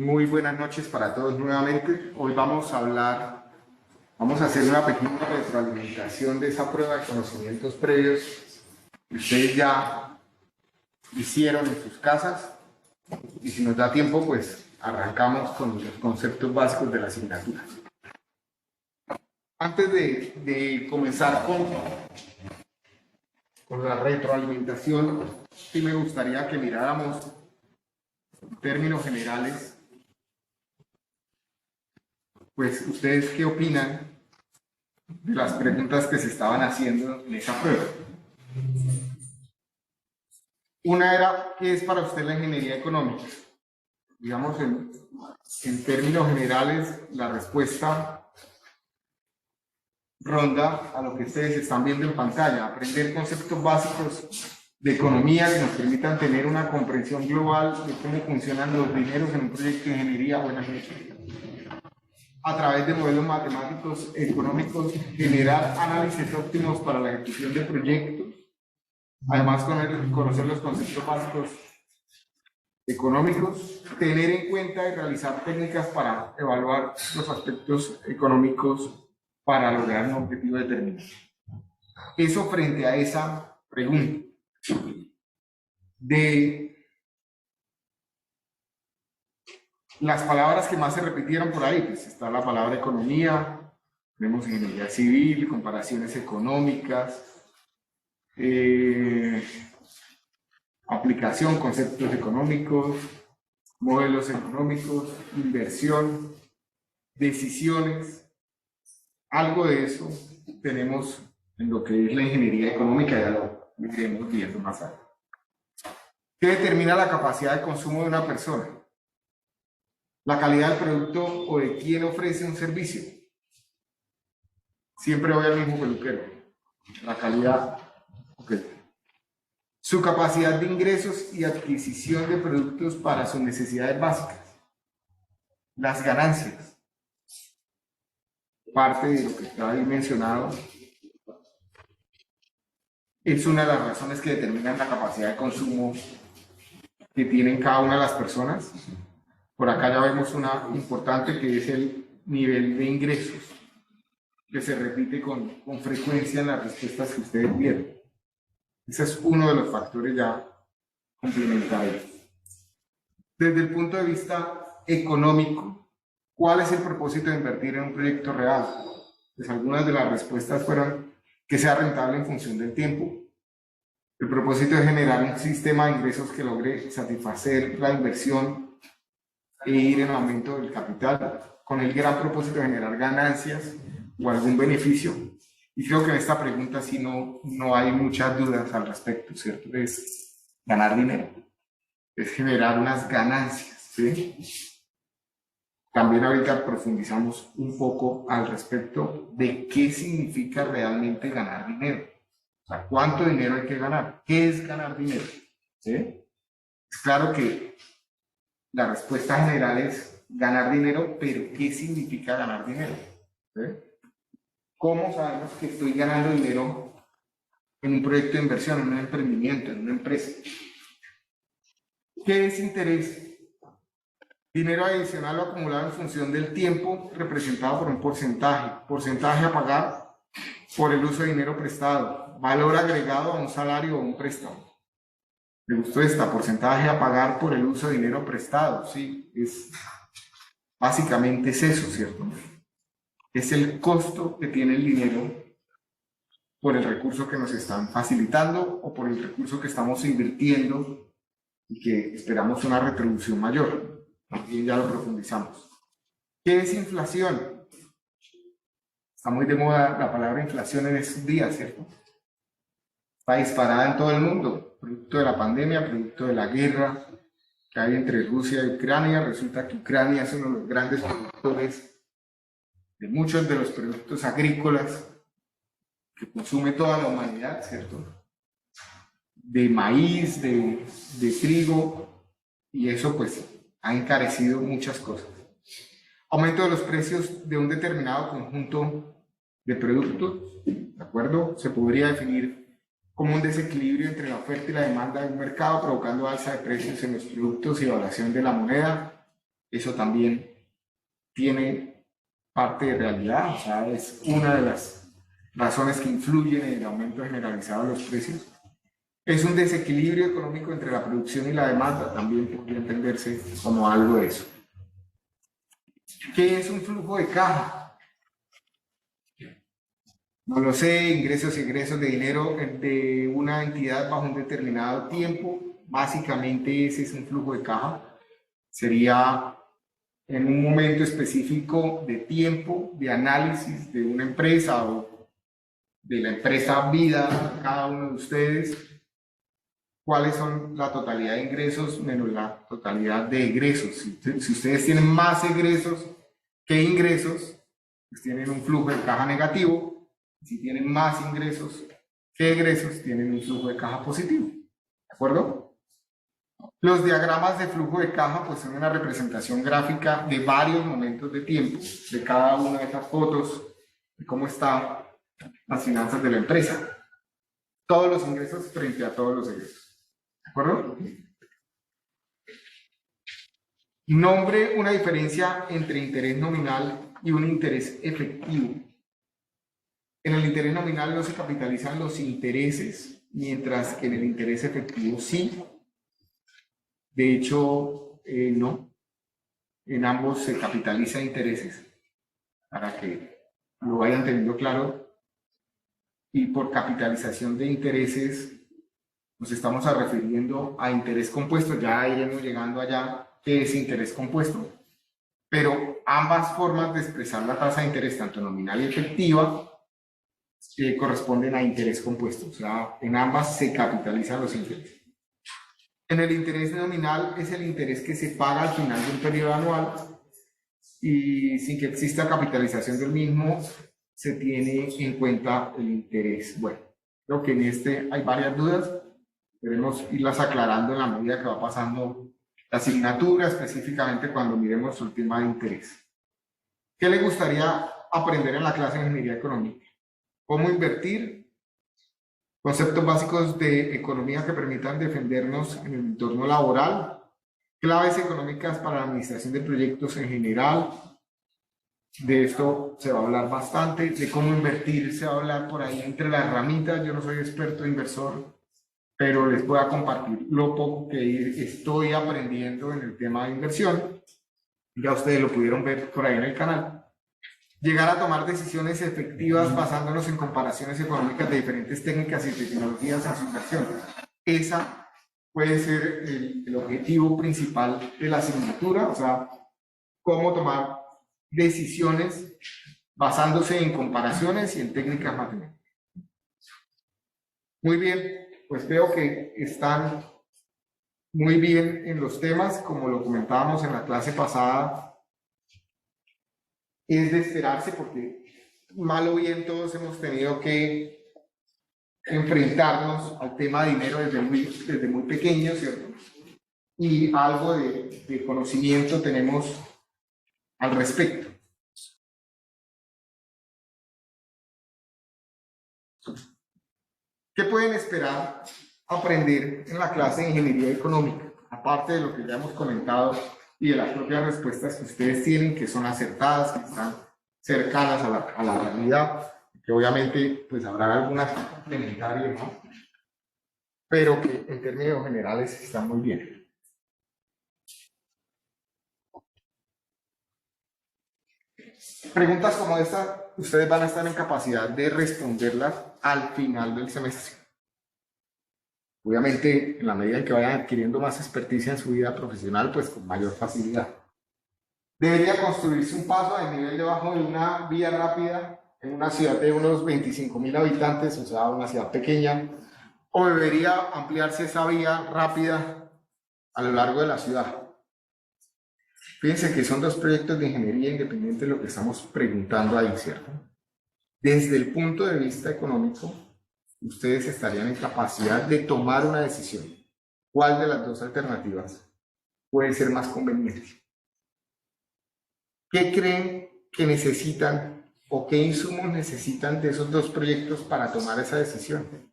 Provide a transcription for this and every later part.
Muy buenas noches para todos nuevamente. Hoy vamos a hacer una pequeña retroalimentación de esa prueba de conocimientos previos que ustedes ya hicieron en sus casas. Y si nos da tiempo, pues arrancamos con los conceptos básicos de la asignatura. Antes de comenzar con la retroalimentación, sí me gustaría que miráramos en términos generales. Pues, ¿ustedes qué opinan de las preguntas que se estaban haciendo en esa prueba? Una era, ¿qué es para usted la ingeniería económica? Digamos, en términos generales, la respuesta ronda a lo que ustedes están viendo en pantalla: aprender conceptos básicos de economía que nos permitan tener una comprensión global de cómo funcionan los dineros en un proyecto de ingeniería o en ingeniería. A través de modelos matemáticos económicos, generar análisis óptimos para la ejecución de proyectos. Además, conocer los conceptos básicos económicos, tener en cuenta y realizar técnicas para evaluar los aspectos económicos para lograr un objetivo determinado. Eso frente a esa pregunta. De las palabras que más se repitieron por ahí, pues está la palabra economía, tenemos ingeniería civil, comparaciones económicas, aplicación, conceptos económicos, modelos económicos, inversión, decisiones. Algo de eso tenemos en lo que es la ingeniería económica, ya lo iremos viendo más adelante. ¿Qué determina la capacidad de consumo de una persona? La calidad del producto o de quién ofrece un servicio. Siempre voy al mismo peluquero. La calidad. Okay. Su capacidad de ingresos y adquisición de productos para sus necesidades básicas. Las ganancias. Parte de lo que está ahí mencionado. Es una de las razones que determinan la capacidad de consumo que tienen cada una de las personas. Por acá ya vemos una importante, que es el nivel de ingresos, que se repite con frecuencia en las respuestas que ustedes vieron. Ese es uno de los factores ya complementarios. Desde el punto de vista económico, ¿cuál es el propósito de invertir en un proyecto real? Pues algunas de las respuestas fueron que sea rentable en función del tiempo. El propósito es generar un sistema de ingresos que logre satisfacer la inversión e ir en aumento del capital, con el gran propósito de generar ganancias o algún beneficio. Y creo que en esta pregunta sí no hay muchas dudas al respecto, ¿cierto? Es ganar dinero, es generar unas ganancias, ¿sí? También ahorita profundizamos un poco al respecto de qué significa realmente ganar dinero. O sea, ¿cuánto dinero hay que ganar? ¿Qué es ganar dinero? ¿Sí? Es claro que la respuesta general es ganar dinero, pero ¿qué significa ganar dinero? ¿Sí? ¿Cómo sabemos que estoy ganando dinero en un proyecto de inversión, en un emprendimiento, en una empresa? ¿Qué es interés? Dinero adicional o acumulado en función del tiempo representado por un porcentaje a pagar por el uso de dinero prestado, valor agregado a un salario o un préstamo. Me gustó esta: porcentaje a pagar por el uso de dinero prestado. Sí, básicamente es eso, ¿cierto? Es el costo que tiene el dinero por el recurso que nos están facilitando o por el recurso que estamos invirtiendo y que esperamos una retribución mayor. También ya lo profundizamos. ¿Qué es inflación? Está muy de moda la palabra inflación en estos días, ¿cierto? Está disparada en todo el mundo, producto de la pandemia, producto de la guerra que hay entre Rusia y Ucrania. Resulta que Ucrania es uno de los grandes productores de muchos de los productos agrícolas que consume toda la humanidad, ¿cierto? De maíz, de trigo, y eso pues ha encarecido muchas cosas. Aumento de los precios de un determinado conjunto de productos, ¿de acuerdo? Se podría definir como un desequilibrio entre la oferta y la demanda de un mercado, provocando alza de precios en los productos y evaluación de la moneda. eso también tiene parte de realidad, o sea, es una de las razones que influyen en el aumento generalizado de los precios. Es un desequilibrio económico entre la producción y la demanda, también podría entenderse como algo de eso. ¿Qué es un flujo de caja? No lo sé, ingresos y egresos de dinero de una entidad bajo un determinado tiempo. Básicamente ese es un flujo de caja. Sería en un momento específico de tiempo, de análisis de una empresa o de la empresa vida de cada uno de ustedes, cuáles son la totalidad de ingresos menos la totalidad de egresos. Si ustedes tienen más egresos que ingresos, pues tienen un flujo de caja negativo. Si tienen más ingresos que egresos, tienen un flujo de caja positivo. ¿De acuerdo? Los diagramas de flujo de caja pues son una representación gráfica de varios momentos de tiempo de cada una de esas fotos, de cómo están las finanzas de la empresa. Todos los ingresos frente a todos los egresos. ¿De acuerdo? Nombre una diferencia entre interés nominal y un interés efectivo. En el interés nominal no se capitalizan los intereses, mientras que en el interés efectivo sí. De hecho, no. En ambos se capitaliza intereses, para que lo vayan teniendo claro. Y por capitalización de intereses nos estamos refiriendo a interés compuesto. Ya iremos llegando allá qué es interés compuesto. Pero ambas formas de expresar la tasa de interés, tanto nominal y efectiva, corresponden a interés compuesto. O sea, en ambas se capitalizan los intereses. En el interés nominal es el interés que se paga al final de un periodo anual y sin que exista capitalización del mismo, se tiene en cuenta el interés. Bueno, creo que en este hay varias dudas. Debemos irlas aclarando en la medida que va pasando la asignatura, específicamente cuando miremos el tema de interés. ¿Qué le gustaría aprender en la clase de Ingeniería Económica? ¿Cómo invertir? Conceptos básicos de economía que permitan defendernos en el entorno laboral. Claves económicas para la administración de proyectos en general. De esto se va a hablar bastante. De cómo invertir se va a hablar por ahí entre las ramitas. Yo no soy experto inversor, pero les voy a compartir lo poco que estoy aprendiendo en el tema de inversión. Ya ustedes lo pudieron ver por ahí en el canal. Llegar a tomar decisiones efectivas basándonos en comparaciones económicas de diferentes técnicas y tecnologías en su inversión. Esa puede ser el objetivo principal de la asignatura, o sea, cómo tomar decisiones basándose en comparaciones y en técnicas matemáticas. Muy bien, pues veo que están muy bien en los temas, como lo comentábamos en la clase pasada. Es de esperarse porque mal o bien todos hemos tenido que enfrentarnos al tema de dinero desde muy pequeños, ¿cierto? Y algo de conocimiento tenemos al respecto. ¿Qué pueden esperar aprender en la clase de Ingeniería Económica? Aparte de lo que ya hemos comentado y de las propias respuestas que ustedes tienen, que son acertadas, que están cercanas a la realidad, que obviamente pues habrá algunas complementarias, ¿no? Pero que en términos generales están muy bien. Preguntas como esta, ustedes van a estar en capacidad de responderlas al final del semestre. Obviamente, en la medida en que vayan adquiriendo más experticia en su vida profesional, pues con mayor facilidad. Debería construirse un paso de nivel debajo de una vía rápida en una ciudad de unos 25.000 habitantes, o sea, una ciudad pequeña, o debería ampliarse esa vía rápida a lo largo de la ciudad. Fíjense que son dos proyectos de ingeniería independiente de lo que estamos preguntando ahí, ¿cierto? Desde el punto de vista económico, ustedes estarían en capacidad de tomar una decisión. ¿Cuál de las dos alternativas puede ser más conveniente? ¿Qué creen que necesitan o qué insumos necesitan de esos dos proyectos para tomar esa decisión?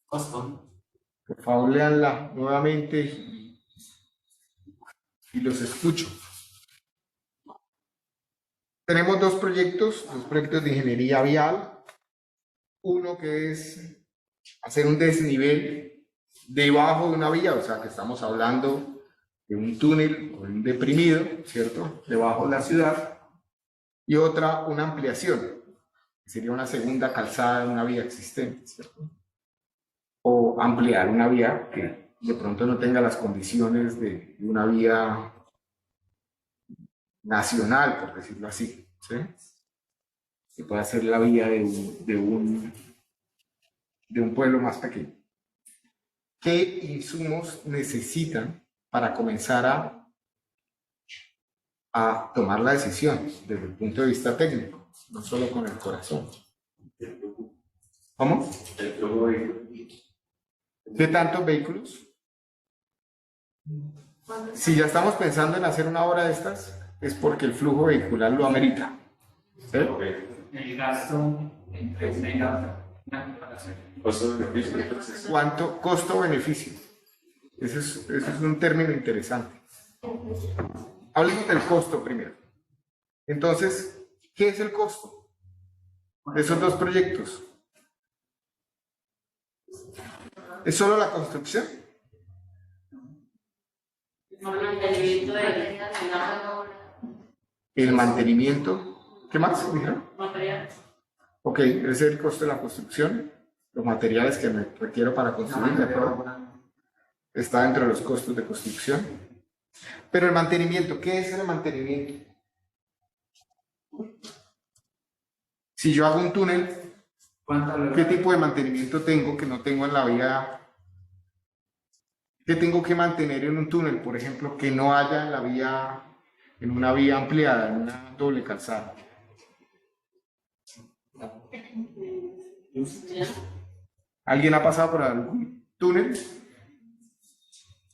Costo. Por favor, léanla nuevamente y los escucho. Tenemos dos proyectos de ingeniería vial. Uno que es hacer un desnivel debajo de una vía, o sea que estamos hablando de un túnel o un deprimido, ¿cierto? Debajo de la ciudad. Y otra, una ampliación, que sería una segunda calzada de una vía existente, ¿cierto? O ampliar una vía que de pronto no tenga las condiciones de una vía nacional, por decirlo así, ¿sí? Que pueda ser la vía de un pueblo más pequeño. ¿Qué insumos necesitan para comenzar a tomar la decisión desde el punto de vista técnico, no solo con el corazón? ¿Cómo? ¿Qué tantos vehículos? Si ya estamos pensando en hacer una obra de estas, es porque el flujo vehicular lo amerita. ¿Sí? El gasto ¿Cuánto costo-beneficio? Ese es un término interesante. Hablemos del costo primero. Entonces, ¿qué es el costo de esos dos proyectos? ¿Es solo la construcción? El mantenimiento. ¿Qué más dijeron? materiales. Ok, ese es el costo de la construcción. Los materiales que me requiero para construir, ¿de acuerdo? Está dentro de los costos de construcción. Pero el mantenimiento, ¿qué es el mantenimiento? Si yo hago un túnel, ¿qué tipo de mantenimiento tengo que no tengo en la vía? ¿Qué tengo que mantener en un túnel, por ejemplo, que no haya en la vía, en una vía ampliada, en una doble calzada? ¿Alguien ha pasado por algún túnel?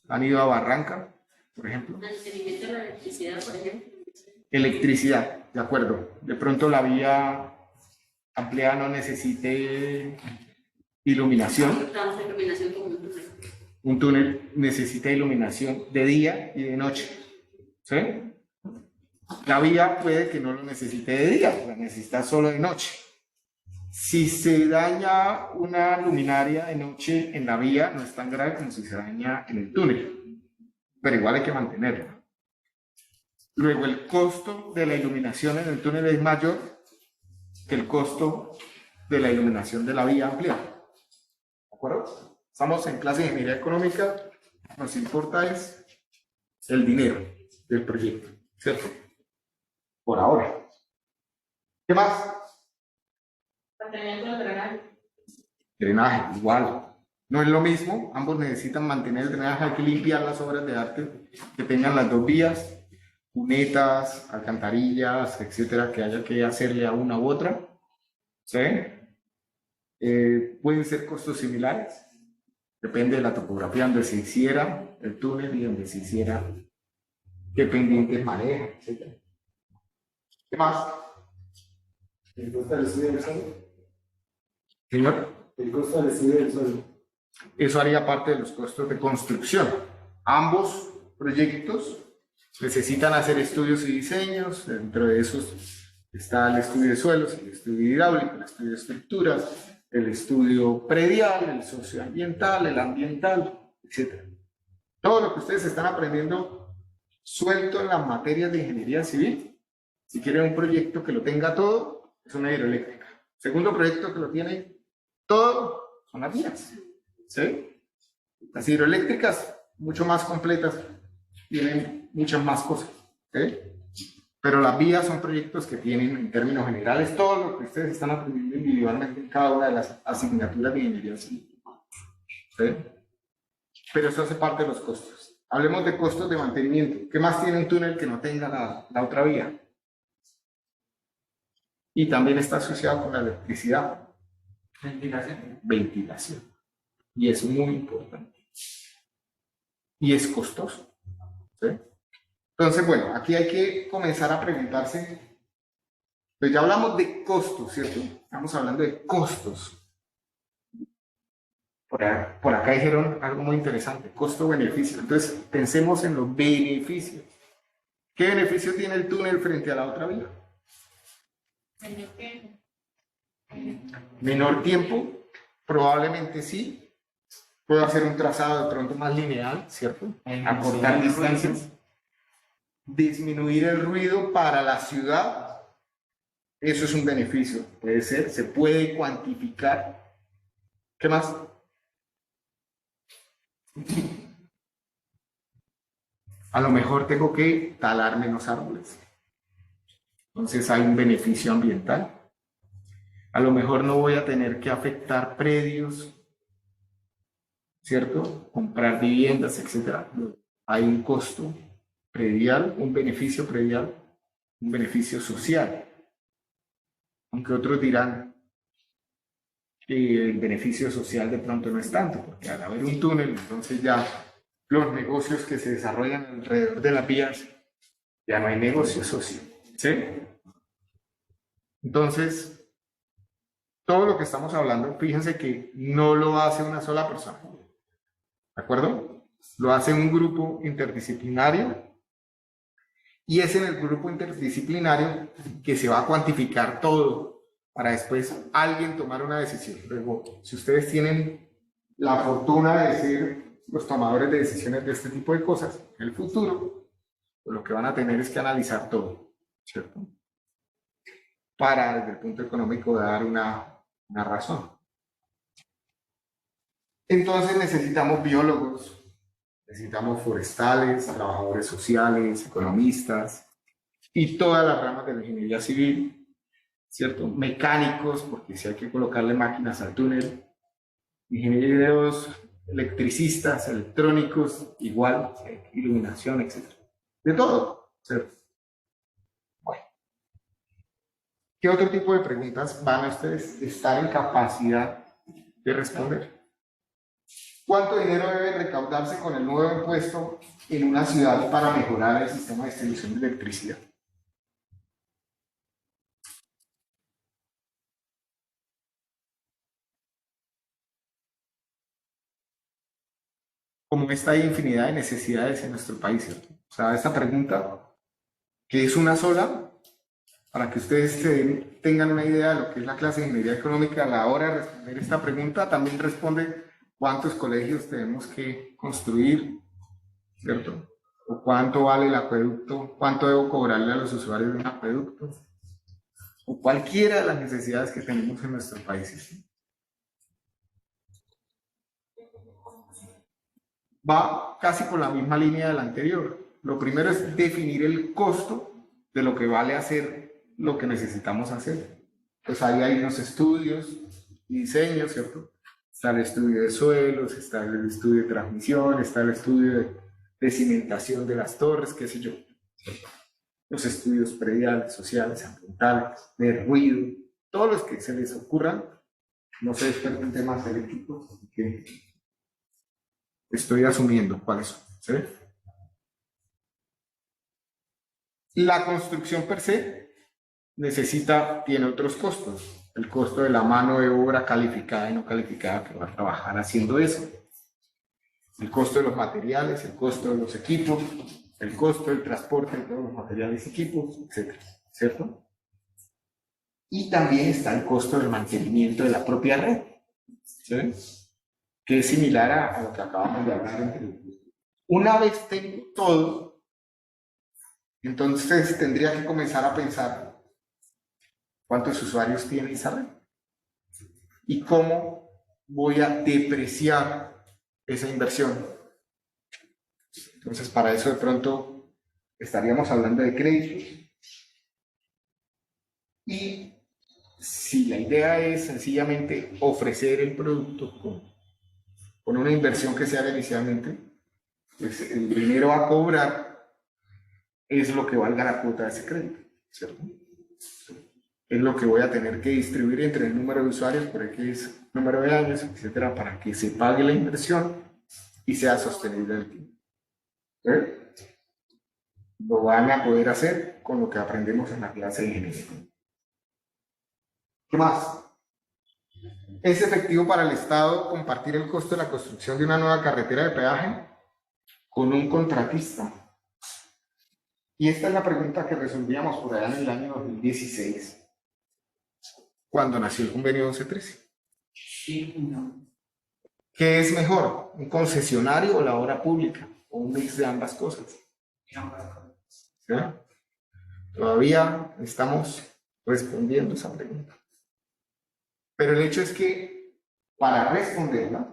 ¿Han ido a Barranca, por ejemplo? Mantenimiento de la electricidad, por ejemplo. Electricidad, de acuerdo. De pronto la vía ampliada no necesite iluminación. Estamos en iluminación como un túnel. Un túnel necesita iluminación de día y de noche. ¿Sí? La vía puede que no lo necesite de día, la necesita solo de noche. Si se daña una luminaria de noche en la vía, no es tan grave como si se daña en el túnel, pero igual hay que mantenerla. Luego, el costo de la iluminación en el túnel es mayor que el costo de la iluminación de la vía ampliada. ¿De acuerdo? Estamos en clase de ingeniería económica, nos importa es el dinero del proyecto, ¿cierto? Por ahora. ¿Qué más? Mantenimiento del drenaje. Drenaje, igual. No es lo mismo, ambos necesitan mantener el drenaje, hay que limpiar las obras de arte que tengan las dos vías, cunetas, alcantarillas, etcétera, que haya que hacerle a una u otra. ¿Sí? Pueden ser costos similares, depende de la topografía donde se hiciera el túnel y donde se hiciera qué pendientes maneja, etcétera. ¿Qué más? ¿El costo del estudio del suelo? Señor. El costo del estudio del suelo. Eso haría parte de los costos de construcción. Ambos proyectos necesitan hacer estudios y diseños. Dentro de esos está el estudio de suelos, el estudio hidráulico, el estudio de estructuras, el estudio predial, el socioambiental, el ambiental, etc. Todo lo que ustedes están aprendiendo suelto en las materias de ingeniería civil. Si quieren un proyecto que lo tenga todo, es una hidroeléctrica. Segundo proyecto que lo tiene todo, son las vías. ¿Sí? Las hidroeléctricas, mucho más completas, tienen muchas más cosas. ¿Sí? Pero las vías son proyectos que tienen, en términos generales, todo lo que ustedes están aprendiendo individualmente en cada una de las asignaturas de ingeniería civil. ¿Sí? Pero eso hace parte de los costos. Hablemos de costos de mantenimiento. ¿Qué más tiene un túnel que no tenga la otra vía? Y también está asociado con la electricidad. Ventilación. Ventilación. Y es muy importante. Y es costoso. ¿Sí? Entonces, bueno, aquí hay que comenzar a preguntarse. Pues ya hablamos de costos, ¿cierto? Estamos hablando de costos. Por acá dijeron algo muy interesante, costo-beneficio. Entonces, pensemos en los beneficios. ¿Qué beneficio tiene el túnel frente a la otra vía? Menor tiempo, probablemente sí. Puedo hacer un trazado de pronto más lineal, ¿cierto? Acortar distancias. Disminuir el ruido para la ciudad. Eso es un beneficio. Puede ser, se puede cuantificar. ¿Qué más? A lo mejor tengo que talar menos árboles. Entonces hay un beneficio ambiental. A lo mejor no voy a tener que afectar predios, ¿cierto? Comprar viviendas, etc. Hay un costo predial, un beneficio predial, un beneficio social. Aunque otros dirán que el beneficio social de pronto no es tanto, porque al haber un túnel, entonces ya los negocios que se desarrollan alrededor de las vías, ya no hay negocio social, ¿sí? Entonces, todo lo que estamos hablando, fíjense que no lo hace una sola persona, ¿de acuerdo? Lo hace un grupo interdisciplinario y es en el grupo interdisciplinario que se va a cuantificar todo para después alguien tomar una decisión. Luego, si ustedes tienen la fortuna de ser los tomadores de decisiones de este tipo de cosas en el futuro, pues lo que van a tener es que analizar todo, ¿cierto? Para, desde el punto económico, dar una razón. Entonces necesitamos biólogos, necesitamos forestales, trabajadores sociales, economistas y todas las ramas de la ingeniería civil, ¿cierto? Mecánicos, porque si hay que colocarle máquinas al túnel, ingenieros, electricistas, electrónicos, igual, iluminación, etc. De todo, ¿cierto? Bueno, ¿qué otro tipo de preguntas van a ustedes estar en capacidad de responder? ¿Cuánto dinero debe recaudarse con el nuevo impuesto en una ciudad para mejorar el sistema de distribución de electricidad? Como esta hay infinidad de necesidades en nuestro país, ¿cierto? O sea, esta pregunta, que es una sola, para que ustedes tengan una idea de lo que es la clase de ingeniería económica a la hora de responder esta pregunta, también responde cuántos colegios tenemos que construir, ¿cierto? O cuánto vale el acueducto, cuánto debo cobrarle a los usuarios de un acueducto, o cualquiera de las necesidades que tenemos en nuestro país, ¿sí? Va casi por la misma línea de la anterior. Lo primero es definir el costo de lo que vale hacer lo que necesitamos hacer. Pues ahí hay unos estudios y diseños, ¿cierto? Está el estudio de suelos, está el estudio de transmisión, está el estudio de cimentación de las torres, qué sé yo. Los estudios prediales, sociales, ambientales, de ruido, todos los que se les ocurran. No soy experto en temas eléctricos, así que estoy asumiendo cuáles son, ¿sí? La construcción per se tiene otros costos. El costo de la mano de obra calificada y no calificada que va a trabajar haciendo eso. El costo de los materiales, el costo de los equipos, el costo del transporte de todos los materiales y equipos, etc. ¿Cierto? Y también está el costo del mantenimiento de la propia red, ¿sí? Que es similar a lo que acabamos de hablar. Una vez tengo todo, entonces tendría que comenzar a pensar cuántos usuarios tiene esa red y cómo voy a depreciar esa inversión. Entonces, para eso de pronto estaríamos hablando de créditos. Y si la idea es sencillamente ofrecer el producto con una inversión que se haga inicialmente, pues el dinero a cobrar es lo que valga la cuota de ese crédito, ¿cierto? Es lo que voy a tener que distribuir entre el número de usuarios por X número de años, etcétera, para que se pague la inversión y sea sostenible en el tiempo. Lo van a poder hacer con lo que aprendemos en la clase de ingeniería. ¿Qué más? ¿Es efectivo para el Estado compartir el costo de la construcción de una nueva carretera de peaje con un contratista? Y esta es la pregunta que resolvíamos por allá en el año 2016, cuando nació el convenio 1113. Sí, no. ¿Qué es mejor, un concesionario o la obra pública? O un mix de ambas cosas. ¿Sí? Todavía estamos respondiendo esa pregunta. Pero el hecho es que para responderla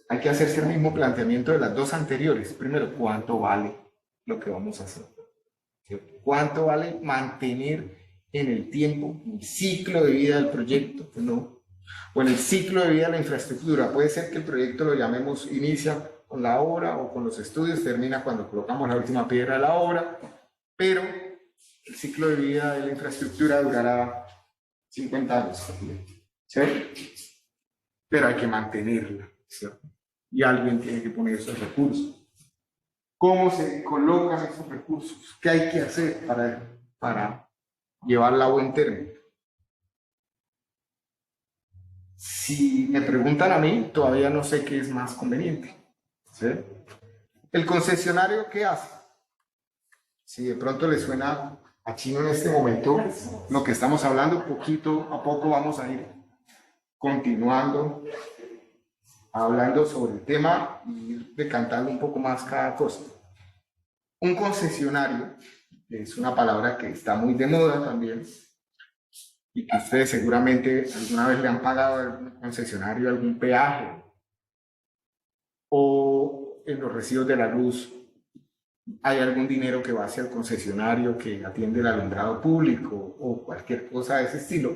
hay que hacerse el mismo planteamiento de las dos anteriores. Primero, ¿cuánto vale lo que vamos a hacer? ¿Cuánto vale mantener en el tiempo el ciclo de vida del proyecto? ¿No? O en el ciclo de vida de la infraestructura. Puede ser que el proyecto lo llamemos inicia con la obra o con los estudios, termina cuando colocamos la última piedra de la obra, pero el ciclo de vida de la infraestructura durará 50 años. ¿Sí? Pero hay que mantenerla, ¿cierto? Y alguien tiene que poner esos recursos. ¿Cómo se colocan esos recursos? ¿Qué hay que hacer para llevarla a buen término? Si me preguntan a mí, todavía no sé qué es más conveniente. ¿Sí? ¿El concesionario qué hace? Si de pronto le suena a chino en este momento lo que estamos hablando, poquito a poco vamos a ir continuando hablando sobre el tema y ir decantando un poco más cada cosa. Un concesionario es una palabra que está muy de moda también y que ustedes seguramente alguna vez le han pagado a algún concesionario algún peaje o en los recibos de la luz hay algún dinero que va hacia el concesionario que atiende el alumbrado público o cualquier cosa de ese estilo.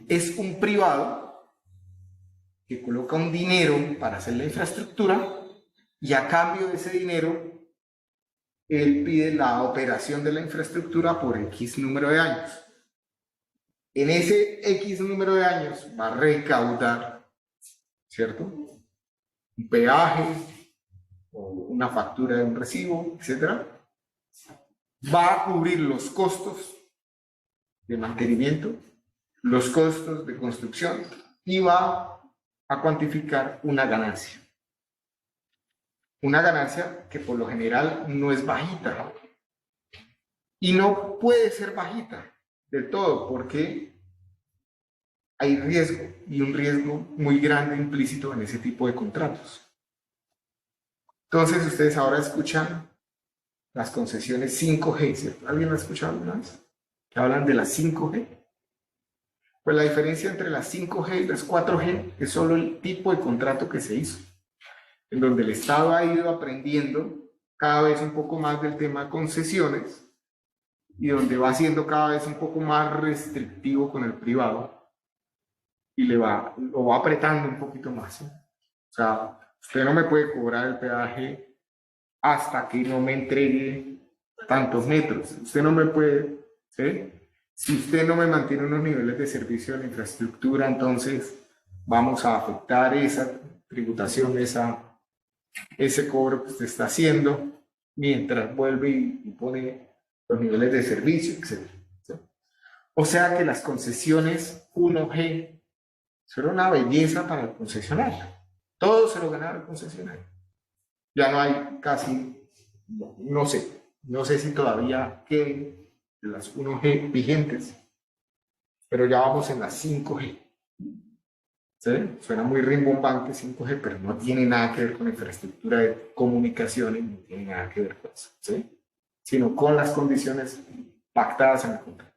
Es un privado que coloca un dinero para hacer la infraestructura y a cambio de ese dinero él pide la operación de la infraestructura por X número de años. En ese X número de años va a recaudar, ¿cierto? Un peaje o una factura de un recibo, etc. Va a cubrir los costos de mantenimiento, los costos de construcción y va a cuantificar una ganancia. Una ganancia que por lo general no es bajita. Y no puede ser bajita del todo porque hay riesgo y un riesgo muy grande implícito en ese tipo de contratos. Entonces ustedes ahora escuchan las concesiones 5G, ¿cierto? ¿Alguien lo ha escuchado alguna vez? Que hablan de las 5G. Pues la diferencia entre las 5G y las 4G es solo el tipo de contrato que se hizo, en donde el Estado ha ido aprendiendo cada vez un poco más del tema de concesiones y donde va siendo cada vez un poco más restrictivo con el privado y lo va apretando un poquito más. ¿Sí? O sea, usted no me puede cobrar el peaje hasta que no me entregue tantos metros. Usted no me puede, ¿sí? Si usted no me mantiene unos niveles de servicio de la infraestructura, entonces vamos a afectar esa tributación, ese cobro que usted está haciendo, mientras vuelve y pone los niveles de servicio, etc. ¿Sí? O sea que las concesiones 1G son una belleza para el concesionario. Todo se lo ganaba el concesionario. Ya no hay casi, no sé si todavía queden de las 1G vigentes, pero ya vamos en las 5G. ¿Sí? Suena muy rimbombante 5G, pero no tiene nada que ver con infraestructura de comunicaciones, no tiene nada que ver con eso, ¿sí? Sino con las condiciones pactadas en el contrato.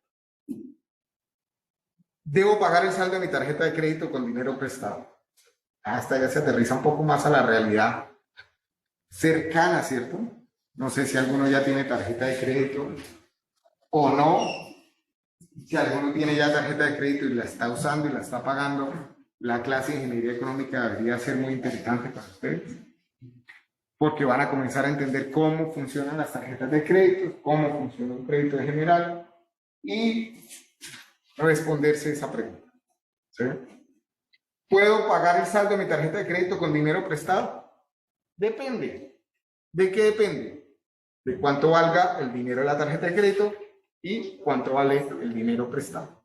Debo pagar el saldo de mi tarjeta de crédito con dinero prestado. Hasta ya se aterriza un poco más a la realidad cercana, ¿cierto? No sé si alguno ya tiene tarjeta de crédito o no. Si alguno tiene ya tarjeta de crédito y la está usando y la está pagando, la clase de ingeniería económica debería ser muy interesante para ustedes, porque van a comenzar a entender cómo funcionan las tarjetas de crédito, cómo funciona un crédito en general y responderse esa pregunta. ¿Sí? ¿Puedo pagar el saldo de mi tarjeta de crédito con dinero prestado? Depende. ¿De qué depende? De cuánto valga el dinero de la tarjeta de crédito y cuánto vale el dinero prestado.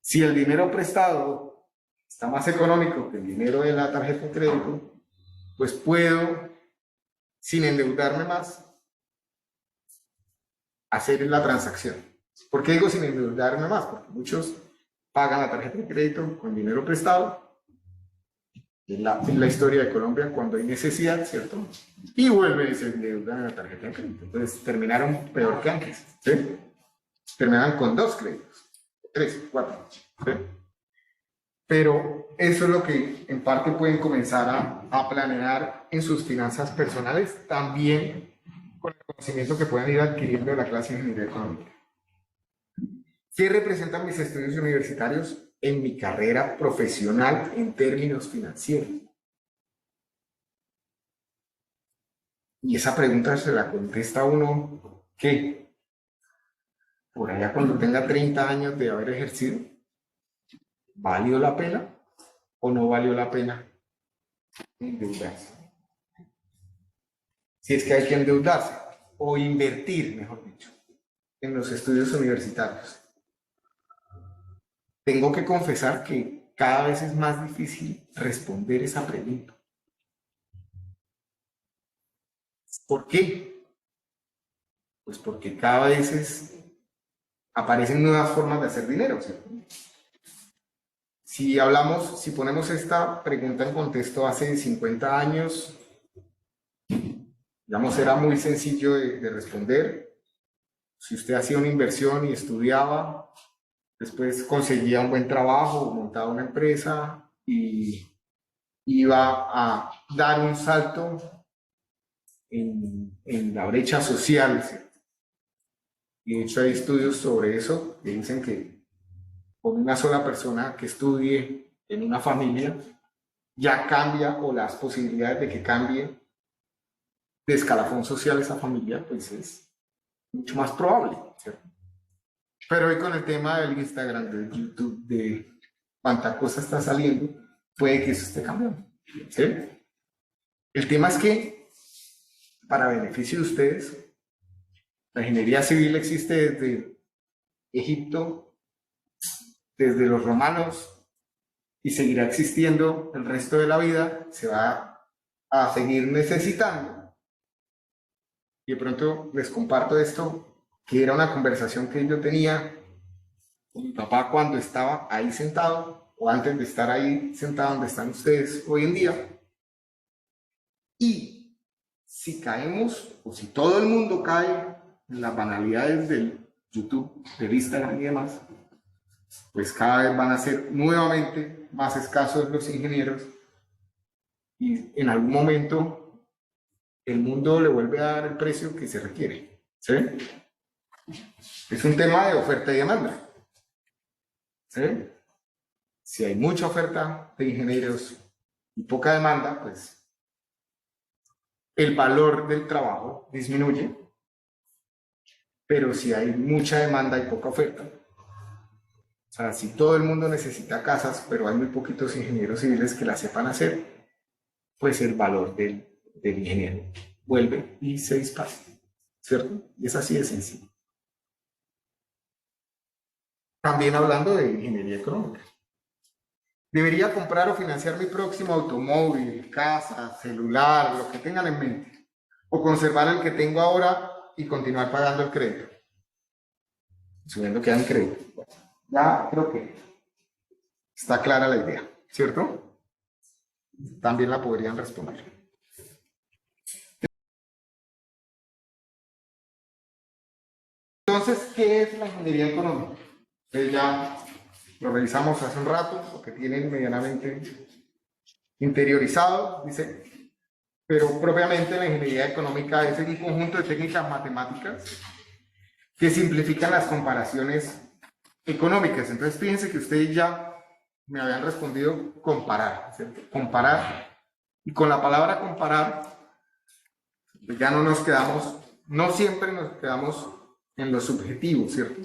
Si el dinero prestado está más económico que el dinero de la tarjeta de crédito, pues puedo, sin endeudarme más, hacer la transacción. ¿Por qué digo sin endeudarme más? Porque muchos pagan la tarjeta de crédito con dinero prestado. En la historia de Colombia, cuando hay necesidad, ¿cierto? Y vuelven y se endeudan en la tarjeta de crédito. Entonces terminaron peor que antes, ¿sí? Terminaron con 2 créditos, 3, 4, ¿sí? Pero eso es lo que en parte pueden comenzar a planear en sus finanzas personales, también con el conocimiento que puedan ir adquiriendo de la clase de ingeniería económica. ¿Qué representan mis estudios universitarios en mi carrera profesional en términos financieros? Y esa pregunta se la contesta uno, ¿qué? Por allá cuando tenga 30 años de haber ejercido, ¿valió la pena o no valió la pena endeudarse? Si es que hay que endeudarse o invertir, mejor dicho, en los estudios universitarios. Tengo que confesar que cada vez es más difícil responder esa pregunta. ¿Por qué? Pues porque cada vez aparecen nuevas formas de hacer dinero, ¿cierto? Si ponemos esta pregunta en contexto hace 50 años, digamos, era muy sencillo de responder. Si usted hacía una inversión y estudiaba, después conseguía un buen trabajo, montaba una empresa y iba a dar un salto en la brecha social, ¿cierto? Y de hecho hay estudios sobre eso que dicen que con una sola persona que estudie en una familia ya cambia, o las posibilidades de que cambie de escalafón social esa familia, pues es mucho más probable, ¿cierto? Pero hoy con el tema del Instagram, del YouTube, de cuánta cosa está saliendo, puede que eso esté cambiando, ¿sí? El tema es que, para beneficio de ustedes, la ingeniería civil existe desde Egipto, desde los romanos, y seguirá existiendo el resto de la vida, se va a seguir necesitando. Y de pronto les comparto esto, que era una conversación que yo tenía con mi papá cuando estaba ahí sentado, o antes de estar ahí sentado donde están ustedes hoy en día. Y si caemos, o si todo el mundo cae en las banalidades del YouTube, del Instagram y demás, pues cada vez van a ser nuevamente más escasos los ingenieros, y en algún momento el mundo le vuelve a dar el precio que se requiere, ¿sí? Es un tema de oferta y demanda, ¿sí? Si hay mucha oferta de ingenieros y poca demanda, pues el valor del trabajo disminuye. Pero si hay mucha demanda y poca oferta, o sea, si todo el mundo necesita casas, pero hay muy poquitos ingenieros civiles que las sepan hacer, pues el valor del ingeniero vuelve y se dispara, ¿cierto? Y es así de sencillo. También hablando de ingeniería económica. ¿Debería comprar o financiar mi próximo automóvil, casa, celular, lo que tengan en mente? ¿O conservar el que tengo ahora y continuar pagando el crédito? Subiendo que hay crédito. Ya creo que está clara la idea, ¿cierto? También la podrían responder. Entonces, ¿qué es la ingeniería económica? Ya lo revisamos hace un rato, lo que tienen medianamente interiorizado, dice, pero propiamente la ingeniería económica es un conjunto de técnicas matemáticas que simplifican las comparaciones económicas. Entonces, fíjense que ustedes ya me habían respondido comparar, ¿cierto? Comparar. Y con la palabra comparar, pues ya no nos quedamos, no siempre nos quedamos en lo subjetivo, ¿cierto?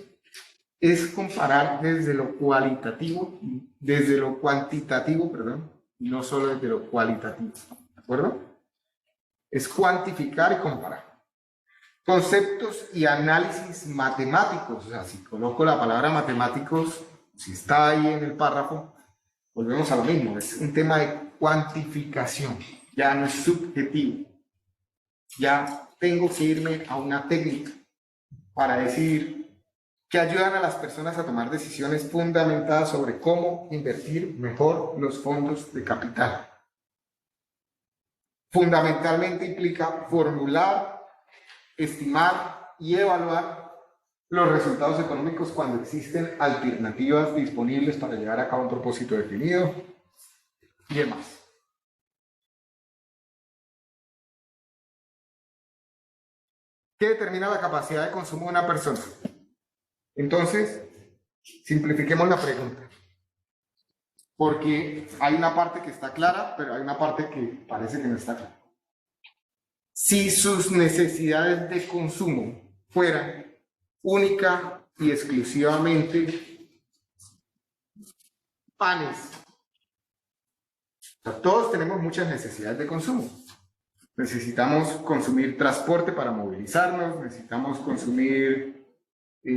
Es comparar desde lo cualitativo, desde lo cuantitativo, perdón, y no solo desde lo cualitativo, ¿de acuerdo? Es cuantificar y comparar. Conceptos y análisis matemáticos, o sea, si coloco la palabra matemáticos, si está ahí en el párrafo, volvemos a lo mismo, es un tema de cuantificación, ya no es subjetivo, ya tengo que irme a una técnica para decidir que ayudan a las personas a tomar decisiones fundamentadas sobre cómo invertir mejor los fondos de capital. Fundamentalmente implica formular, estimar y evaluar los resultados económicos cuando existen alternativas disponibles para llevar a cabo un propósito definido y demás. ¿Qué determina la capacidad de consumo de una persona? Entonces, simplifiquemos la pregunta, porque hay una parte que está clara, pero hay una parte que parece que no está clara. Si sus necesidades de consumo fueran única y exclusivamente panes, o sea, todos tenemos muchas necesidades de consumo. Necesitamos consumir transporte para movilizarnos, necesitamos consumir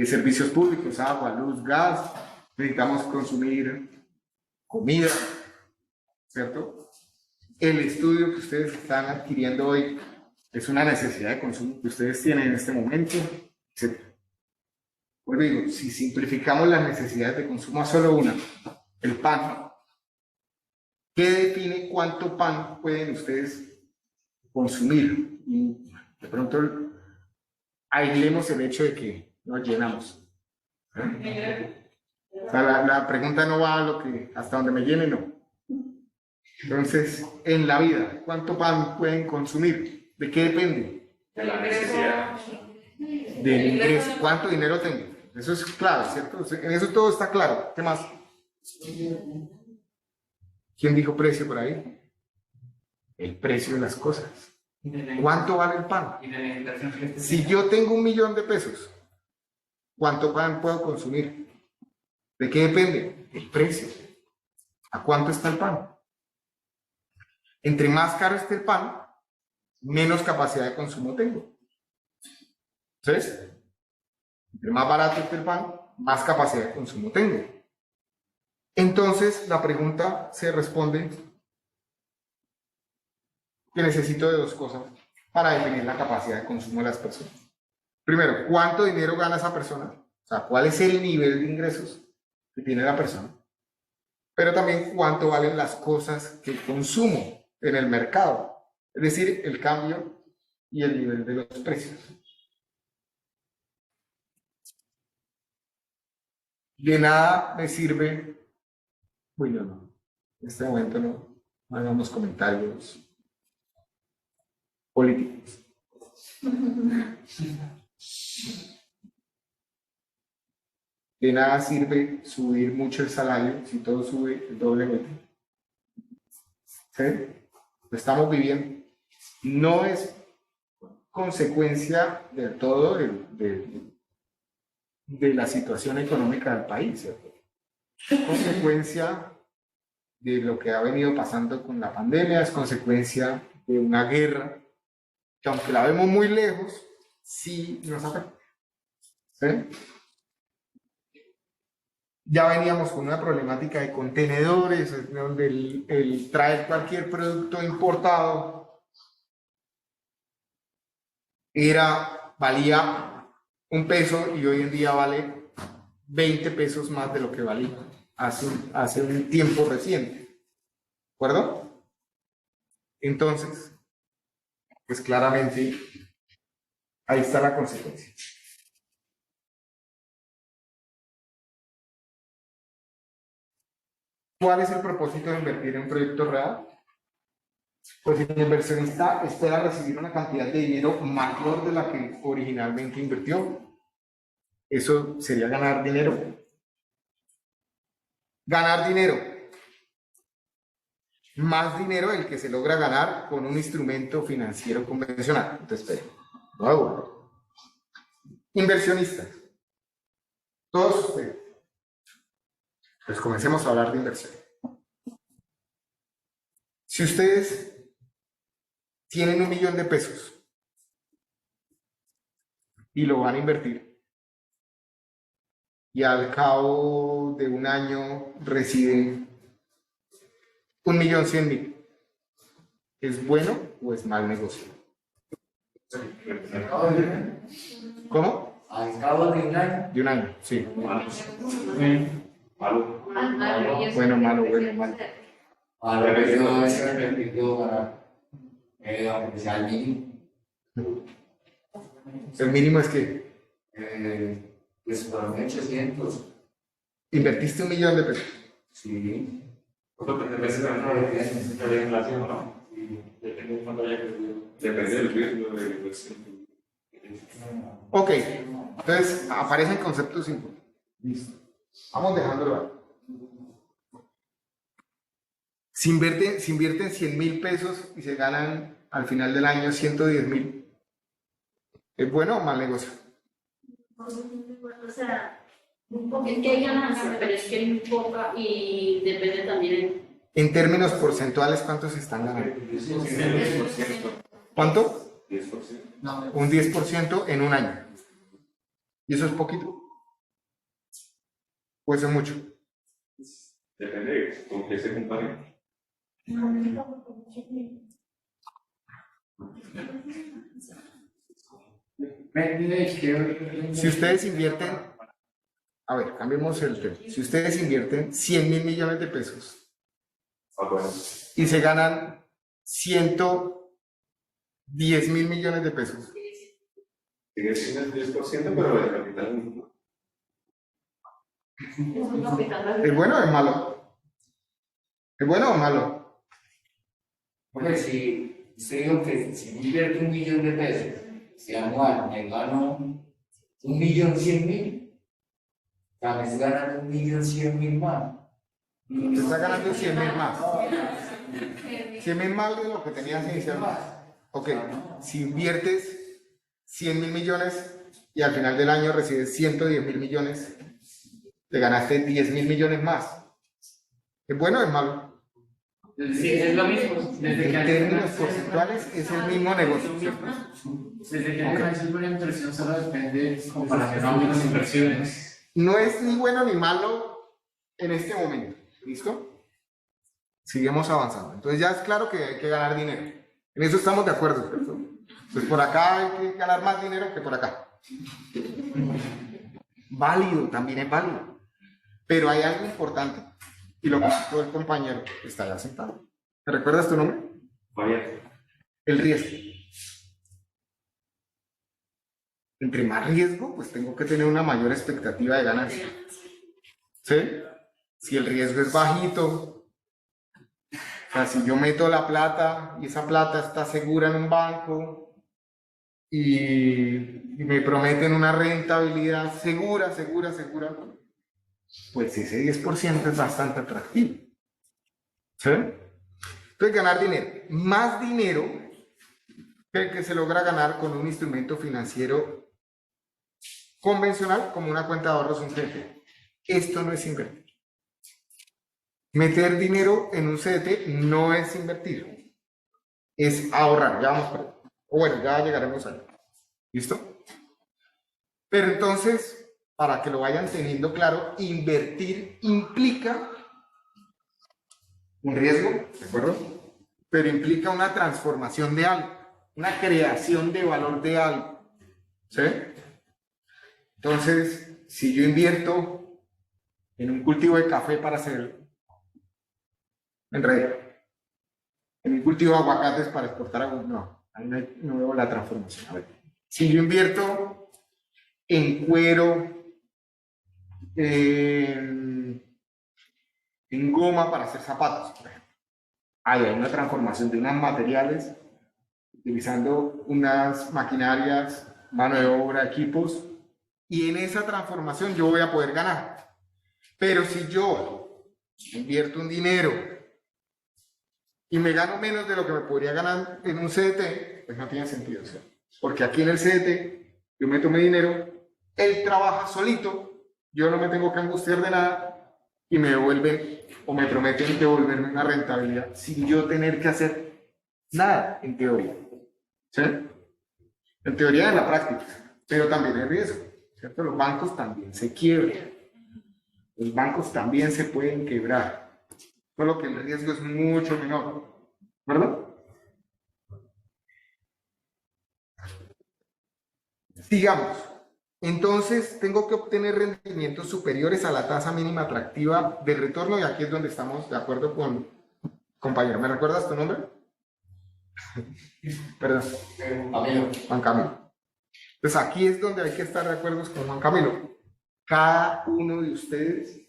servicios públicos, agua, luz, gas, necesitamos consumir comida, ¿cierto? El estudio que ustedes están adquiriendo hoy es una necesidad de consumo que ustedes tienen en este momento, etc. Pues digo, si simplificamos las necesidades de consumo a solo una, el pan, ¿qué define cuánto pan pueden ustedes consumir? Y de pronto aislemos el hecho de que nos llenamos. O sea, la pregunta no va a lo que hasta donde me llene, no. Entonces, en la vida, ¿cuánto pan pueden consumir? ¿De qué depende? De la necesidad. Del ingreso. ¿Cuánto dinero tengo? Eso es claro, ¿cierto? En eso todo está claro. ¿Qué más? ¿Quién dijo precio por ahí? El precio de las cosas. ¿Cuánto vale el pan? Si yo tengo 1.000.000 de pesos, ¿cuánto pan puedo consumir? ¿De qué depende? El precio. ¿A cuánto está el pan? Entre más caro esté el pan, menos capacidad de consumo tengo. ¿Entonces? Entre más barato esté el pan, más capacidad de consumo tengo. Entonces, la pregunta se responde que necesito de dos cosas para definir la capacidad de consumo de las personas. Primero, ¿cuánto dinero gana esa persona? O sea, ¿cuál es el nivel de ingresos que tiene la persona? Pero también, ¿cuánto valen las cosas que consumo en el mercado? Es decir, el cambio y el nivel de los precios. De nada me sirve, bueno, no, en este momento no hagamos comentarios políticos. De nada sirve subir mucho el salario si todo sube doblemente. ¿Sí? Lo estamos viviendo. No es consecuencia del todo de la situación económica del país, ¿cierto? Es consecuencia de lo que ha venido pasando con la pandemia, es consecuencia de una guerra que, aunque la vemos muy lejos, sí nos afecta. ¿Sí? Ya veníamos con una problemática de contenedores, donde el traer cualquier producto importado valía $1 y hoy en día vale 20 pesos más de lo que valía hace un tiempo reciente. ¿De acuerdo? Entonces, pues claramente ahí está la consecuencia. ¿Cuál es el propósito de invertir en un proyecto real? Pues el inversionista espera recibir una cantidad de dinero mayor de la que originalmente invirtió. Eso sería ganar dinero. Ganar dinero. Más dinero del que se logra ganar con un instrumento financiero convencional. Entonces, esperen. No hago. Inversionistas. Todos ustedes. Pues comencemos a hablar de inversión. Si ustedes tienen 1.000.000 de pesos y lo van a invertir, y al cabo de un año recibe 1.100.000. ¿Es bueno o es mal negocio? ¿Cómo? Al cabo de un año. De un año, sí. Malo. Bueno, malo, bueno, malo. A lo que yo he repetido para aunque sea el mínimo. El mínimo es que Pues por 1.800. invertiste 1.000.000 de pesos. Sí. Depende de la inflación, ¿no? Depende de cuánto haya crecido. Depende del riesgo de la inversión. Ok, entonces aparecen conceptos simples. Listo. Vamos dejándolo ahí. Si invierten 100.000 pesos y se ganan al final del año 110.000, ¿es bueno o mal negocio? O sea, es que hay ganancia, pero es que hay muy poca y depende también En términos porcentuales, ¿cuántos están ganando? 10%. ¿Cuánto? 10%. No, Un 10% en un año. ¿Y eso es poquito? ¿O eso es mucho? Depende de con qué se compare. Si ustedes invierten, a ver, cambiemos el tema. Si ustedes invierten 100.000 millones de pesos Ah, bueno. y se ganan 110.000 millones de pesos, Sigue siendo el 10%, pero de capital. ¿es bueno o es malo? ¿Es bueno o malo? porque si usted dijo que si invierte 1.000.000 de pesos, si anual me gano 1.100.000, cada vez ganan 1.100.000 más. Te está ganando 100.000 más. 100.000 más de lo que tenías inicialmente. Ok, si inviertes 100.000 millones y al final del año recibes 110.000 millones, te ganaste 10.000 millones más. ¿Es bueno o es malo? Sí, es lo mismo. Desde que En hay términos una- porcentuales es el mismo negocio, ¿cierto? Desde que hay una buena inversión solo depende en comparación a otras inversiones. No es ni bueno ni malo en este momento. ¿Listo? Seguimos avanzando. Entonces ya es claro que hay que ganar dinero. En eso estamos de acuerdo, ¿cierto? Pues por acá hay que ganar más dinero que por acá. Válido, también es válido. Pero hay algo importante. Y lo comentó el compañero que está allá sentado. ¿Me recuerdas tu nombre? Vaya. El riesgo. Entre más riesgo, pues tengo que tener una mayor expectativa de ganancia. ¿Sí? Si el riesgo es bajito, o sea, si yo meto la plata y esa plata está segura en un banco y me prometen una rentabilidad segura, pues ese 10% es bastante atractivo. ¿Sí? Entonces, ganar dinero. Más dinero que el que se logra ganar con un instrumento financiero convencional como una cuenta de ahorros, un CDT. Esto no es invertir. Meter dinero en un CDT no es invertir, es ahorrar. Ya vamos por ahí. O bueno, ya llegaremos ahí. ¿Listo? Pero entonces, para que lo vayan teniendo claro, invertir implica un riesgo, ¿de acuerdo? Pero implica una transformación de algo, una creación de valor de algo. ¿Sí? Entonces, si yo invierto en un cultivo de café para hacer enredo, en un cultivo de aguacates para exportar agua, no, ahí no veo la transformación. A ver, si yo invierto en cuero, en goma para hacer zapatos, por ejemplo, ahí hay una transformación de unos materiales utilizando unas maquinarias, mano de obra, equipos, y en esa transformación yo voy a poder ganar. Pero si yo invierto un dinero y me gano menos de lo que me podría ganar en un CDT, pues no tiene sentido, ¿sí? Porque aquí en el CDT yo meto mi dinero, él trabaja solito, yo no me tengo que angustiar de nada y me devuelven o me prometen devolverme una rentabilidad sin yo tener que hacer nada, en teoría. ¿Sí? En teoría y en la práctica, pero también hay riesgo, ¿cierto? Los bancos también se quiebran. Los bancos también se pueden quebrar, solo que el riesgo es mucho menor, ¿verdad? Sigamos. Entonces, tengo que obtener rendimientos superiores a la tasa mínima atractiva de retorno, y aquí es donde estamos de acuerdo con compañero. ¿Me recuerdas tu nombre? Perdón. Camilo. Juan Camilo. Entonces, aquí es donde hay que estar de acuerdo con Juan Camilo. Cada uno de ustedes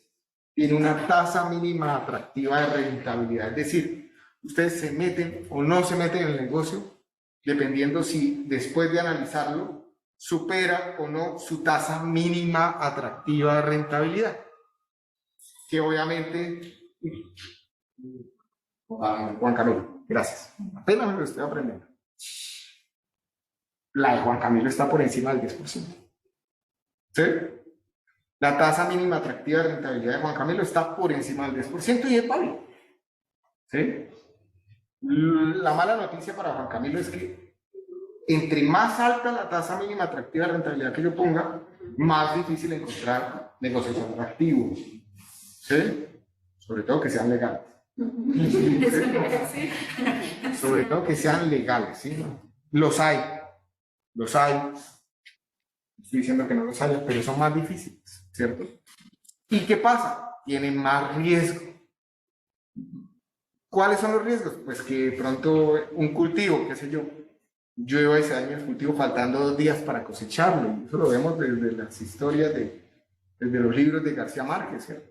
tiene una tasa mínima atractiva de rentabilidad. Es decir, ustedes se meten o no se meten en el negocio, dependiendo si después de analizarlo supera o no su tasa mínima atractiva de rentabilidad. Que obviamente... Juan Camilo, gracias. Apenas me lo estoy aprendiendo. La de Juan Camilo está por encima del 10%. ¿Sí? La tasa mínima atractiva de rentabilidad de Juan Camilo está por encima del 10% y es válido. ¿Sí? La mala noticia para Juan Camilo es que entre más alta la tasa mínima atractiva de rentabilidad que yo ponga, más difícil encontrar negocios atractivos. ¿Sí? Sobre todo que sean legales. Sobre todo que sean legales. ¿Sí? Los hay. Los hay. Estoy diciendo que no los haya, pero son más difíciles, ¿cierto? ¿Y qué pasa? Tienen más riesgo. ¿Cuáles son los riesgos? Pues que de pronto un cultivo, qué sé yo, llueva ese año el cultivo faltando 2 días para cosecharlo. Y eso lo vemos desde las historias, desde los libros de García Márquez, ¿cierto?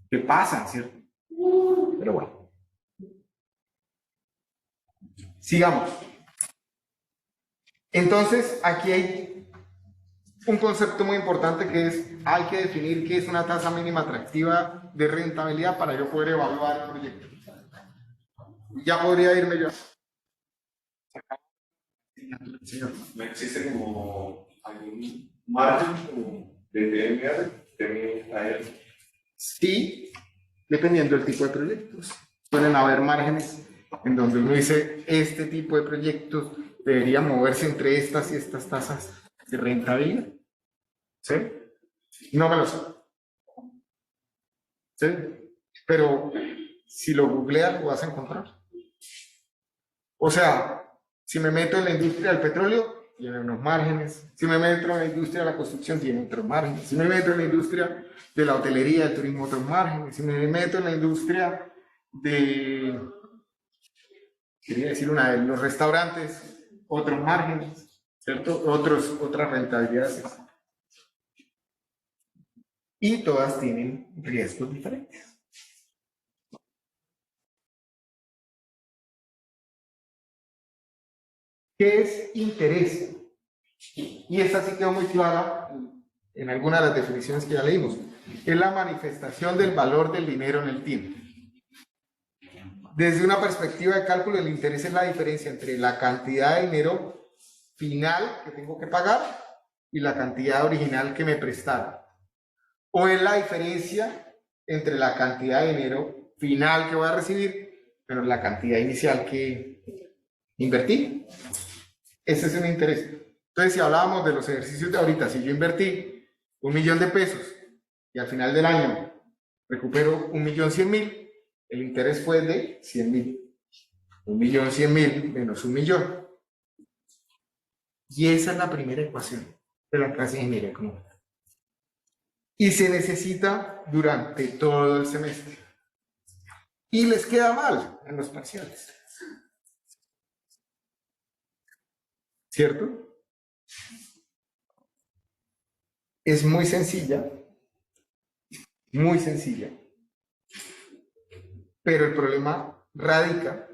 ¿Qué pasa, cierto? Pero bueno. Sigamos. Entonces, aquí hay un concepto muy importante que es, hay que definir qué es una tasa mínima atractiva de rentabilidad para yo poder evaluar el proyecto. Ya podría irme yo. ¿No existe como algún margen de TMR? Sí, dependiendo del tipo de proyectos. Pueden haber márgenes en donde uno dice, este tipo de proyectos debería moverse entre estas y estas tasas de rentabilidad. ¿Sí? No me lo sé. ¿Sí? Pero si lo googleas, lo vas a encontrar. O sea, si me meto en la industria del petróleo, tiene unos márgenes. Si me meto en la industria de la construcción, tiene otros márgenes. Si me meto en la industria de la hotelería, del turismo, otros márgenes. Si me meto en la industria de, quería decir una de los restaurantes, otros márgenes, ¿cierto? Otras rentabilidades. Y todas tienen riesgos diferentes. ¿Qué es interés? Y esta sí quedó muy clara en alguna de las definiciones que ya leímos. Es la manifestación del valor del dinero en el tiempo. Desde una perspectiva de cálculo, el interés es la diferencia entre la cantidad de dinero final que tengo que pagar y la cantidad original que me prestaron. O es la diferencia entre la cantidad de dinero final que voy a recibir, pero la cantidad inicial que invertí. Ese es un interés. Entonces, si hablábamos de los ejercicios de ahorita, si yo invertí 1.000.000 de pesos y al final del año recupero 1.100.000, el interés fue de 100.000. 1.100.000 menos 1.000.000. Y esa es la primera ecuación de la clase de ingeniería económica. Y se necesita durante todo el semestre. Y les queda mal en los parciales. ¿Cierto? Es muy sencilla, pero el problema radica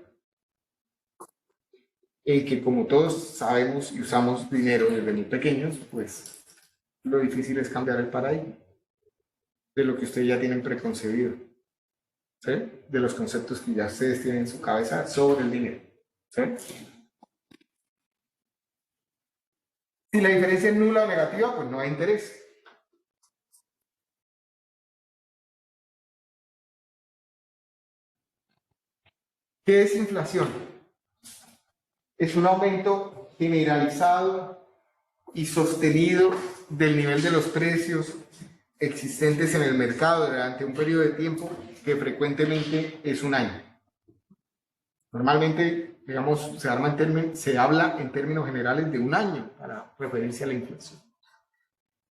en que, como todos sabemos y usamos dinero desde muy pequeños, pues lo difícil es cambiar el paradigma de lo que ustedes ya tienen preconcebido, ¿sí? De los conceptos que ya ustedes tienen en su cabeza sobre el dinero, ¿sí? Si la diferencia es nula o negativa, pues no hay interés. ¿Qué es inflación? Es un aumento generalizado y sostenido del nivel de los precios existentes en el mercado durante un periodo de tiempo que frecuentemente es un año. Normalmente, digamos, se habla en términos generales de un año para referirse a la inflación.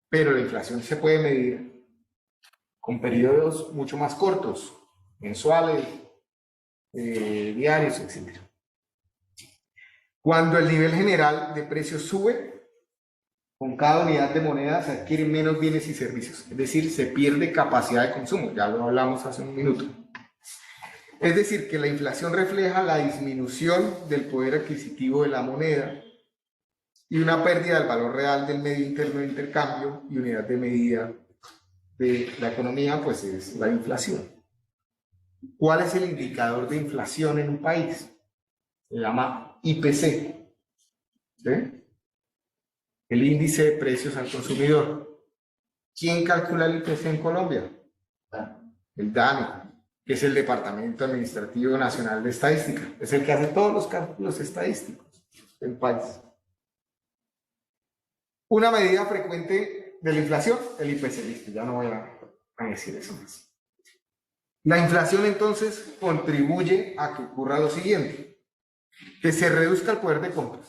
Pero la inflación se puede medir con periodos mucho más cortos, mensuales, diarios, etc. Cuando el nivel general de precios sube, con cada unidad de moneda se adquieren menos bienes y servicios, es decir, se pierde capacidad de consumo, ya lo hablamos hace un minuto. Es decir, que la inflación refleja la disminución del poder adquisitivo de la moneda y una pérdida del valor real del medio interno de intercambio y unidad de medida de la economía, pues es la inflación. ¿Cuál es el indicador de inflación en un país? Se llama IPC, ¿sí? El índice de precios al consumidor. ¿Quién calcula el IPC en Colombia? El DANE, que es el Departamento Administrativo Nacional de Estadística. Es el que hace todos los cálculos estadísticos del país. Una medida frecuente de la inflación, el IPC, listo, ya no voy a decir eso más. La inflación entonces contribuye a que ocurra lo siguiente, que se reduzca el poder de compra,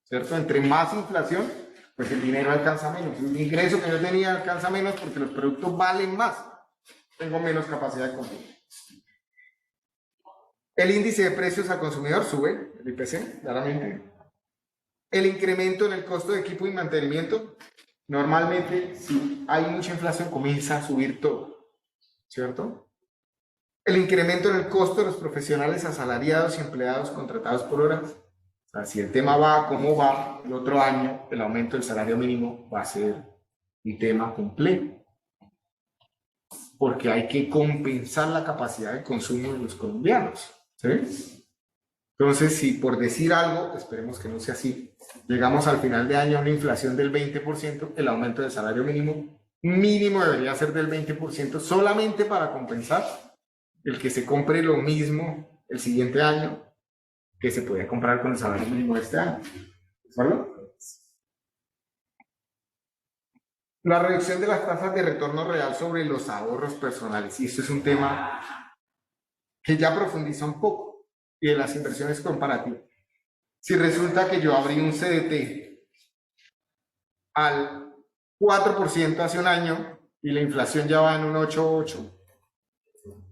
¿cierto? Entre más inflación, pues el dinero alcanza menos. El ingreso que yo tenía alcanza menos porque los productos valen más. Tengo menos capacidad de compra. El índice de precios al consumidor sube, el IPC, claramente. El incremento en el costo de equipo y mantenimiento, normalmente, si hay mucha inflación, comienza a subir todo, ¿cierto? El incremento en el costo de los profesionales asalariados y empleados contratados por horas. O sea, si el tema va como va, el otro año el aumento del salario mínimo va a ser un tema complejo. Porque hay que compensar la capacidad de consumo de los colombianos, ¿sí? Entonces, si por decir algo, esperemos que no sea así, llegamos al final de año a una inflación del 20%, el aumento del salario mínimo debería ser del 20% solamente para compensar el que se compre lo mismo el siguiente año que se podía comprar con el salario mínimo de este año. ¿De acuerdo? La reducción de las tasas de retorno real sobre los ahorros personales. Y esto es un tema que ya profundiza un poco. Y de las inversiones comparativas. Si resulta que yo abrí un CDT al 4% hace un año y la inflación ya va en un 8,8%,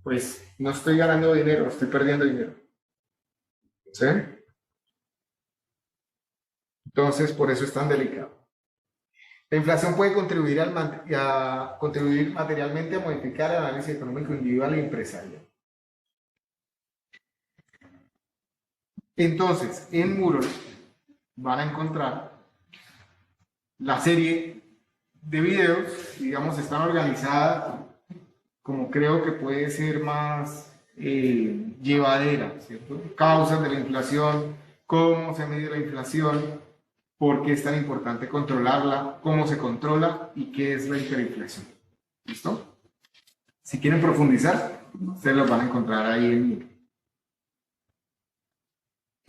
pues no estoy ganando dinero, estoy perdiendo dinero. ¿Sí? Entonces, por eso es tan delicado. La inflación puede contribuir, contribuir materialmente a modificar el análisis económico individual e empresarial. Entonces, en Moodle van a encontrar la serie de videos, digamos, están organizadas como creo que puede ser más llevadera, ¿cierto? Causas de la inflación, cómo se mide la inflación, por qué es tan importante controlarla, cómo se controla y qué es la hiperinflación. ¿Listo? Si quieren profundizar, ustedes los van a encontrar ahí en Moodle.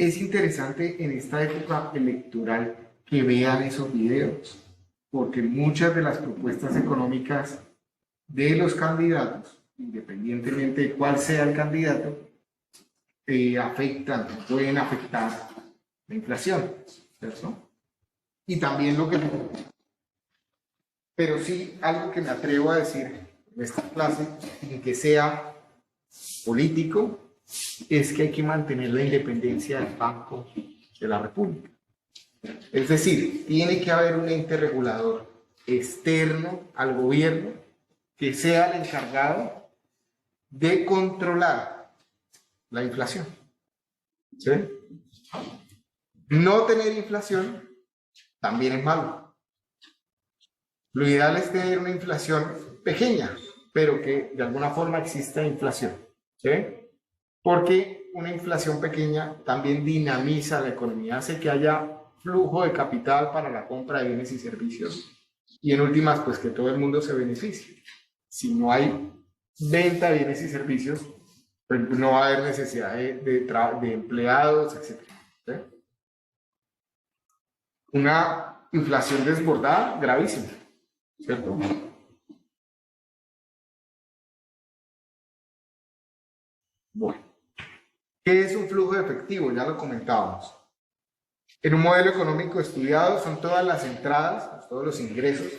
Es interesante en esta época electoral que vean esos videos, porque muchas de las propuestas económicas de los candidatos, independientemente de cuál sea el candidato, pueden afectar la inflación, ¿cierto? Y también pero sí algo que me atrevo a decir en esta clase, en que sea político, es que hay que mantener la independencia del Banco de la República. Es decir, tiene que haber un ente regulador externo al gobierno que sea el encargado de controlar la inflación. ¿Sí? No tener inflación también es malo. Lo ideal es tener una inflación pequeña, pero que de alguna forma exista inflación. ¿Sí? Porque una inflación pequeña también dinamiza la economía, hace que haya flujo de capital para la compra de bienes y servicios y en últimas, pues que todo el mundo se beneficie. Si no hay venta de bienes y servicios, pues no va a haber necesidad de empleados, etc. ¿Sí? Una inflación desbordada, gravísima, ¿cierto? Bueno, ¿qué es un flujo de efectivo? Ya lo comentábamos. En un modelo económico estudiado son todas las entradas, todos los ingresos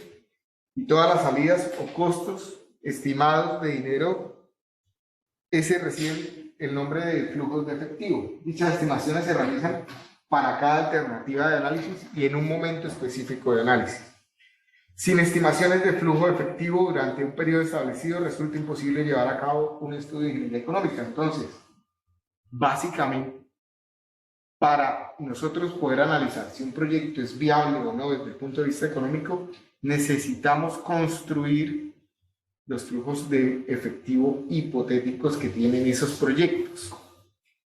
y todas las salidas o costos estimados de dinero. Ese recibe el nombre de flujos de efectivo. Dichas estimaciones se realizan para cada alternativa de análisis y en un momento específico de análisis. Sin estimaciones de flujo de efectivo durante un periodo establecido resulta imposible llevar a cabo un estudio de ingeniería económica. Entonces, básicamente, para nosotros poder analizar si un proyecto es viable o no desde el punto de vista económico, necesitamos construir los flujos de efectivo hipotéticos que tienen esos proyectos.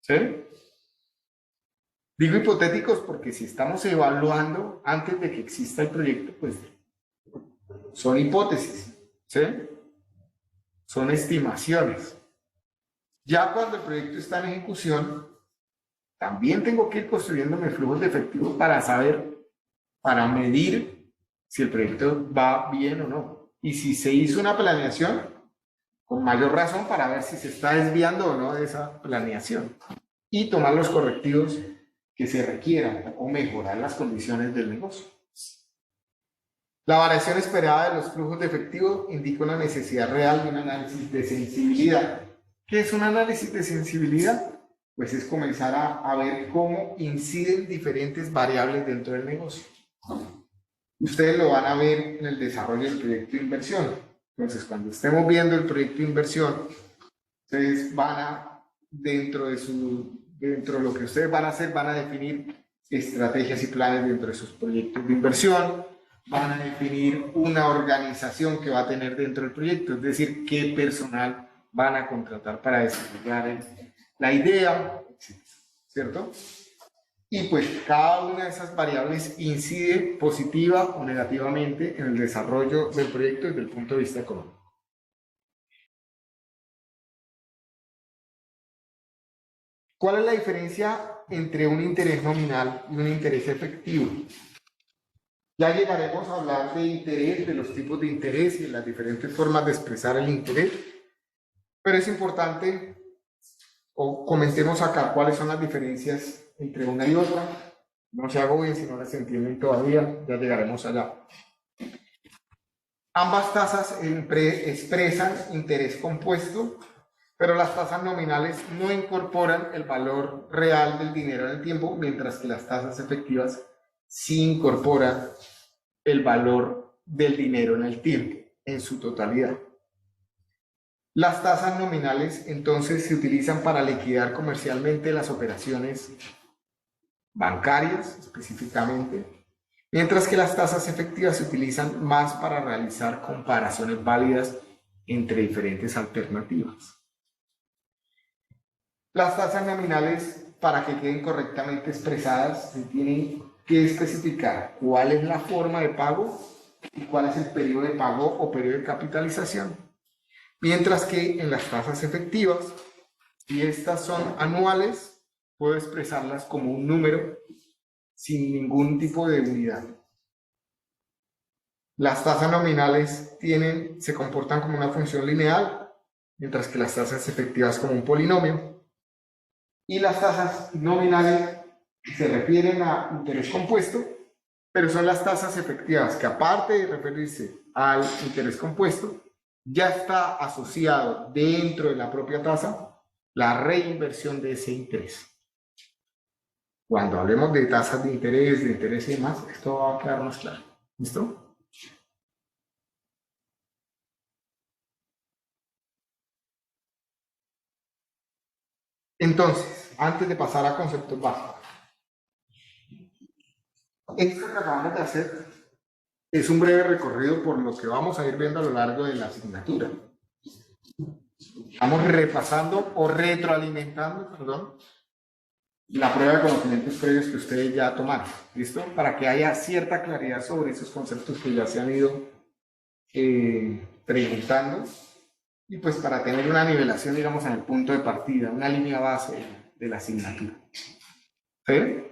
¿Sí? Digo hipotéticos porque si estamos evaluando antes de que exista el proyecto, pues son hipótesis, ¿sí? Son estimaciones. Ya cuando el proyecto está en ejecución, también tengo que ir construyendo mis flujos de efectivo para saber, para medir si el proyecto va bien o no. Y si se hizo una planeación, con mayor razón para ver si se está desviando o no de esa planeación. Y tomar los correctivos que se requieran o mejorar las condiciones del negocio. La variación esperada de los flujos de efectivo indica una necesidad real de un análisis de sensibilidad. ¿Qué es un análisis de sensibilidad? Pues es comenzar a ver cómo inciden diferentes variables dentro del negocio. Ustedes lo van a ver en el desarrollo del proyecto de inversión. Entonces, cuando estemos viendo el proyecto de inversión, ustedes van a, dentro de lo que ustedes van a hacer, van a definir estrategias y planes dentro de sus proyectos de inversión, van a definir una organización que va a tener dentro del proyecto, es decir, qué personal van a contratar para desarrollar la idea, ¿cierto? Y pues cada una de esas variables incide positiva o negativamente en el desarrollo del proyecto desde el punto de vista económico. ¿Cuál es la diferencia entre un interés nominal y un interés efectivo? Ya llegaremos a hablar de interés, de los tipos de interés y de las diferentes formas de expresar el interés, pero es importante, o comentemos acá cuáles son las diferencias entre una y otra. No se agobien si no las entienden todavía, ya llegaremos allá. Ambas tasas expresan interés compuesto, pero las tasas nominales no incorporan el valor real del dinero en el tiempo, mientras que las tasas efectivas sí incorporan el valor del dinero en el tiempo, en su totalidad. Las tasas nominales entonces se utilizan para liquidar comercialmente las operaciones bancarias específicamente, mientras que las tasas efectivas se utilizan más para realizar comparaciones válidas entre diferentes alternativas. Las tasas nominales, para que queden correctamente expresadas, se tienen que especificar cuál es la forma de pago y cuál es el periodo de pago o periodo de capitalización. Mientras que en las tasas efectivas, si estas son anuales, puedo expresarlas como un número sin ningún tipo de unidad. Las tasas nominales se comportan como una función lineal, mientras que las tasas efectivas como un polinomio. Y las tasas nominales se refieren a interés compuesto, pero son las tasas efectivas que, aparte de referirse al interés compuesto, ya está asociado dentro de la propia tasa la reinversión de ese interés. Cuando hablemos de tasas de interés y demás, esto va a quedar más claro. ¿Listo? Entonces, antes de pasar a conceptos básicos, esto que acabamos de hacer es un breve recorrido por lo que vamos a ir viendo a lo largo de la asignatura. Estamos repasando o retroalimentando, perdón, la prueba de conocimientos previos que ustedes ya tomaron, ¿listo? Para que haya cierta claridad sobre esos conceptos que ya se han ido preguntando y pues para tener una nivelación, digamos, en el punto de partida, una línea base de la asignatura. ¿Sí?